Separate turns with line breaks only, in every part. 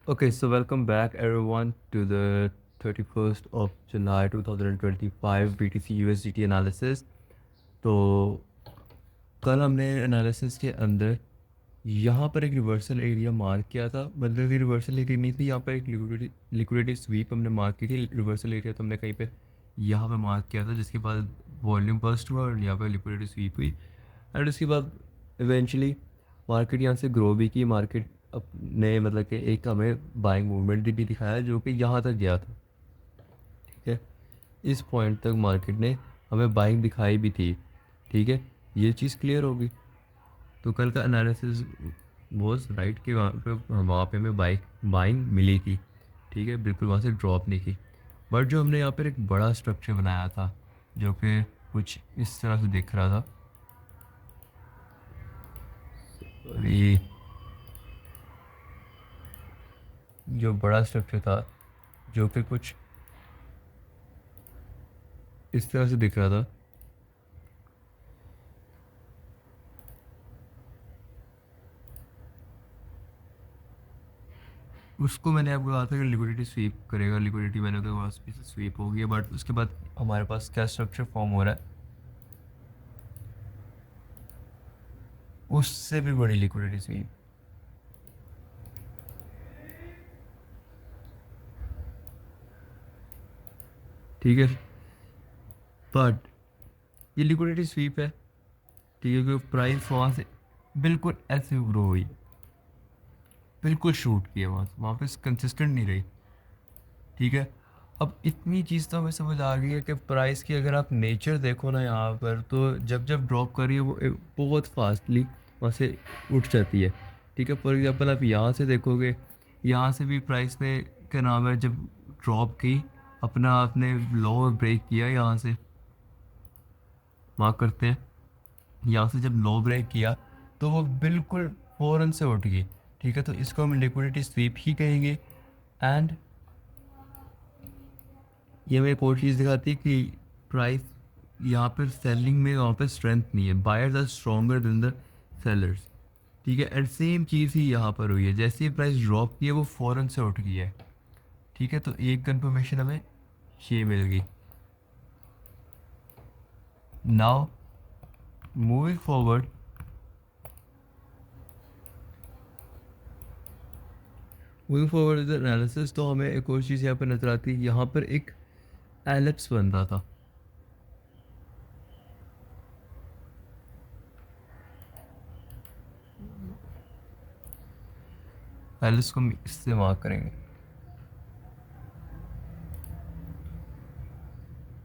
Okay, so welcome back everyone to the 31st of July 2025 BTC USDT analysis. तो कल हमने analysis के अंदर यहाँ पर एक रिवर्सल एरिया मार्क किया था, मतलब ये रिवर्सल एरिया नहीं थी, यहाँ पर एक लिक्विडिटी स्वीप हमने मार्क की थी। रिवर्सल एरिया तो हमने कहीं पे यहाँ पे मार्क किया था, जिसके बाद वॉल्यूम बस्ट हुआ और यहाँ पर लिक्विडिटी स्वीप हुई। एंड उसके बाद इवेंचुअली मार्केट यहाँ से ग्रो भी की। मार्केट अपने मतलब कि एक हमें बाइंग मूवमेंट भी दिखाया जो कि यहाँ तक गया था। ठीक है, इस पॉइंट तक मार्केट ने हमें बाइंग दिखाई भी थी। ठीक है, ये चीज़ क्लियर होगी। तो कल का एनालिसिस वॉज राइट कि वहाँ पे हमें बाइंग मिली थी। ठीक है, बिल्कुल वहाँ से ड्रॉप नहीं की। बट जो हमने यहाँ पर एक बड़ा स्ट्रक्चर बनाया था जो कि कुछ इस तरह से दिख रहा था, ये जो बड़ा स्ट्रक्चर था जो कि कुछ इस तरह से दिख रहा था, उसको मैंने आपको कहा था कि लिक्विडिटी स्वीप करेगा। लिक्विडिटी मैंने तो पास भी स्वीप हो गई है, बट उसके बाद हमारे पास क्या स्ट्रक्चर फॉर्म हो रहा है, उससे भी बड़ी लिक्विडिटी स्वीप। ठीक है, बट ये लिक्विडिटी स्वीप है। ठीक है, क्योंकि प्राइस वहाँ से बिल्कुल ऐसे ग्रो हुई, बिल्कुल शूट किया, वहाँ पे कंसिस्टेंट नहीं रही। ठीक है, अब इतनी चीज़ तो हमें समझ आ गई है कि प्राइस की अगर आप नेचर देखो ना यहाँ पर, तो जब जब ड्रॉप कर रही है वो बहुत फास्टली वहाँ से उठ जाती है। ठीक है, फॉर एग्जांपल आप यहाँ से देखोगे, यहाँ से भी प्राइस ने क्या नाम है, जब ड्रॉप की अपना आपने लो ब्रेक किया, यहाँ से मार्क करते हैं, यहाँ से जब लो ब्रेक किया तो वो बिल्कुल फ़ौरन से उठ गई। ठीक है, तो इसको हम लिक्विडिटी स्वीप ही कहेंगे। एंड ये हमें एक और चीज़ दिखाती है कि प्राइस यहाँ पर सेलिंग में वहाँ पर स्ट्रेंथ नहीं है, buyers are stronger than the sellers. ठीक है, एंड सेम चीज़ ही यहाँ पर हुई है, जैसे ही प्राइस ड्रॉप की है वो फ़ौरन से उठ गई है। ठीक है, तो एक कंफर्मेशन हमें ये मिल गई। Now moving forward, moving forward analysis, तो हमें एक और चीज़ यहाँ पर नजर आती है। यहाँ पर एक एलिप्स बन रहा था। एलिप्स को हम इससे मार्क करेंगे,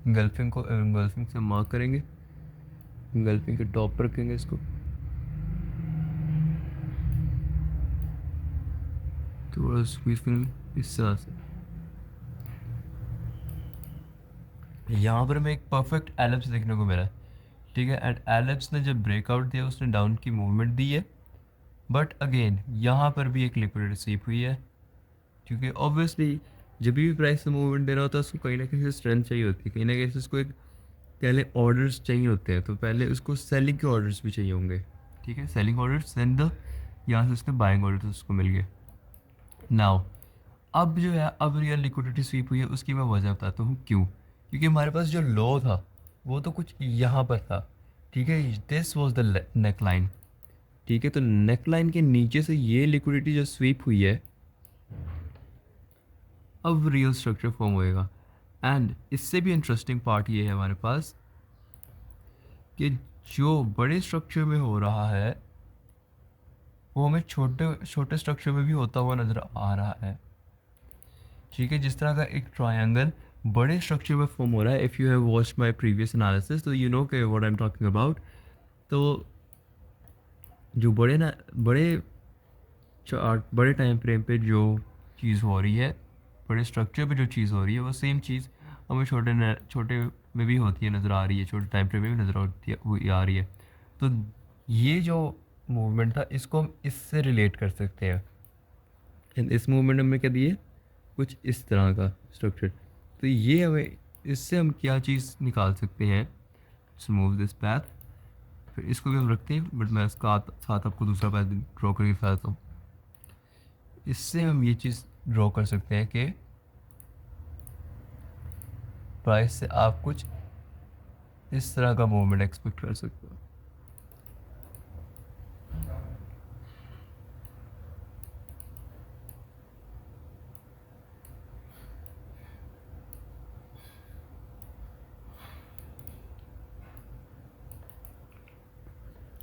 गल्फिंग को गल्फिंग से मार्क करेंगे, गल्फिंग के टॉप पर रखेंगे इसको। थोड़ा स्क्वीज करेंगे इस तरह से। यहाँ पर हमें एक परफेक्ट एलिप्स देखने को मिला है। ठीक है, एंड एलिप्स ने जब ब्रेकआउट दिया उसने डाउन की मूवमेंट दी है। बट अगेन यहाँ पर भी एक लिक्विडिटी स्वीप हुई है, क्योंकि ऑब्वियसली जब भी प्राइस से मूवमेंट दे रहा होता है उसको कहीं ना कहीं से स्ट्रेंथ चाहिए होती है, कहीं ना कहीं से उसको एक पहले ऑर्डर्स चाहिए होते हैं, तो पहले उसको सेलिंग के ऑर्डर्स भी चाहिए होंगे। ठीक है, सेलिंग ऑर्डर्स देन द यहाँ से उसने बाइंग ऑर्डर्स उसको मिल गए। नाउ अब जो है, अब रियल लिक्विडिटी स्वीप हुई है, उसकी मैं वजह बताता हूँ क्यों। क्योंकि हमारे पास जो लो था वो तो कुछ यहाँ पर था। ठीक है, this was the neck line. ठीक है, तो नेक लाइन के नीचे से ये लिक्विडिटी जो स्वीप हुई है, अब रियल स्ट्रक्चर फॉर्म होएगा। एंड इससे भी इंटरेस्टिंग पार्ट ये है हमारे पास कि जो बड़े स्ट्रक्चर में हो रहा है वो हमें छोटे छोटे स्ट्रक्चर में भी होता हुआ नज़र आ रहा है। ठीक है, जिस तरह का एक ट्रायंगल बड़े स्ट्रक्चर में फॉर्म हो रहा है, if you have watched my previous analysis तो यू नो के what I am talking about. तो जो बड़े चार्ट, बड़े टाइम फ्रेम पे जो चीज़ हो रही है, बड़े स्ट्रक्चर पे जो चीज़ हो रही है, वो सेम चीज़ हमें छोटे में भी होती है, नज़र आ रही है, छोटे टाइम फ्रेम में भी नज़र आती है, हुई आ रही है। तो ये जो मूवमेंट था इसको हम इससे रिलेट कर सकते हैं। एंड इस मूवमेंट में क्या दिए, कुछ इस तरह का स्ट्रक्चर। तो ये हमें, इससे हम क्या चीज़ निकाल सकते हैं, मूव दिस पैथ। फिर इसको भी हम रखते हैं, बट मैं इसका साथ आपको दूसरा पैथ ड्रॉ करके दिखाता हूँ। इससे हम ये चीज़ ड्रॉ कर सकते हैं कि प्राइस से आप कुछ इस तरह का मूवमेंट एक्सपेक्ट कर सकते हो।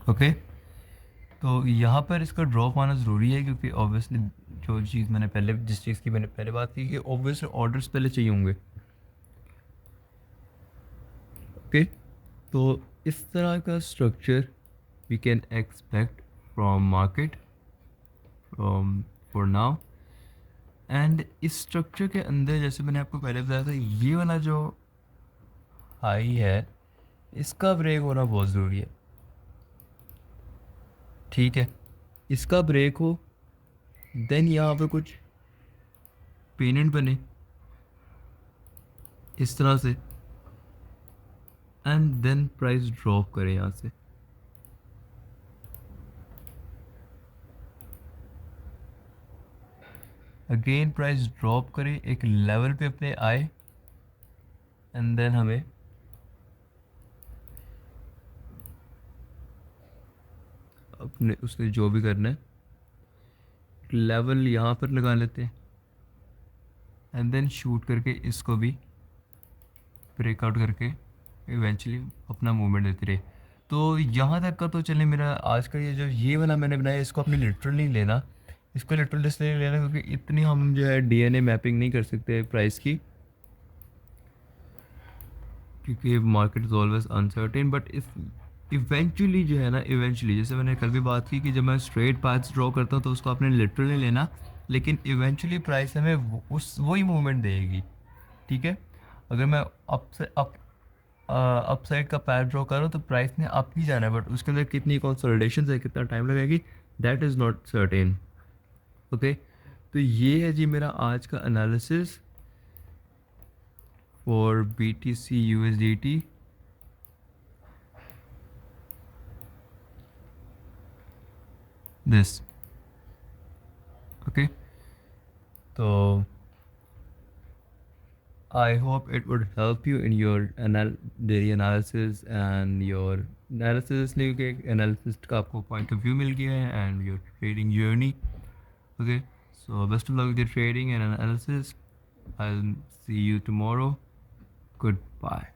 ओके, तो यहाँ पर इसका ड्रॉप आना ज़रूरी है क्योंकि ऑब्वियसली जो चीज़ मैंने पहले जिस चीज़ की मैंने पहले बात की कि ऑब्वियसली ऑर्डर्स पहले चाहिए होंगे। ओके, तो इस तरह का structure we can expect from market from for now. And इस स्ट्रक्चर के अंदर जैसे मैंने आपको पहले बताया था, ये वाला जो हाई है इसका ब्रेक होना बहुत ज़रूरी है। ठीक है, इसका ब्रेक हो, देन यहाँ पे कुछ पेनेंट बने इस तरह से, एंड देन प्राइस ड्रॉप करे यहाँ से। अगेन प्राइस ड्रॉप करे, एक लेवल पे अपने आए, एंड देन हमें अपने उसके जो भी करना है लेवल यहाँ पर लगा लेते हैं, एंड देन शूट करके इसको भी ब्रेकआउट करके इवेंचुअली अपना मूवमेंट देते रहे। तो यहाँ तक का तो चले, मेरा आज का ये वाला मैंने बनाया, इसको अपने लिटरल नहीं लेना, इसको लिटरल इसलिए लेना क्योंकि इतनी हम जो है डीएनए मैपिंग नहीं कर सकते प्राइस की, क्योंकि market is always uncertain. But इस इवेंचुअली जो है ना, इवेंचुअली जैसे मैंने कल भी बात की कि जब मैं स्ट्रेट पाथ्स ड्रॉ करता हूँ तो उसको आपने लिटरल नहीं लेना, लेकिन इवेंचुअली प्राइस हमें उस वही मूवमेंट देगी। ठीक है, अगर मैं अप से अप साइड का पैर ड्रॉ करो तो प्राइस ने अप ही जाना है, बट उसके अंदर कितनी कंसोलिडेशन है, कितना टाइम लगेगी, that is not certain. Okay, तो ये है जी मेरा आज का analysis for BTC USDT। This okay, तो I hope it would help you in your daily analysis and your analysis, इसलिए कि analysis का आपको point of view मिल गया है and your trading journey. Okay, so best of luck with your trading and analysis. I'll see you tomorrow. Goodbye.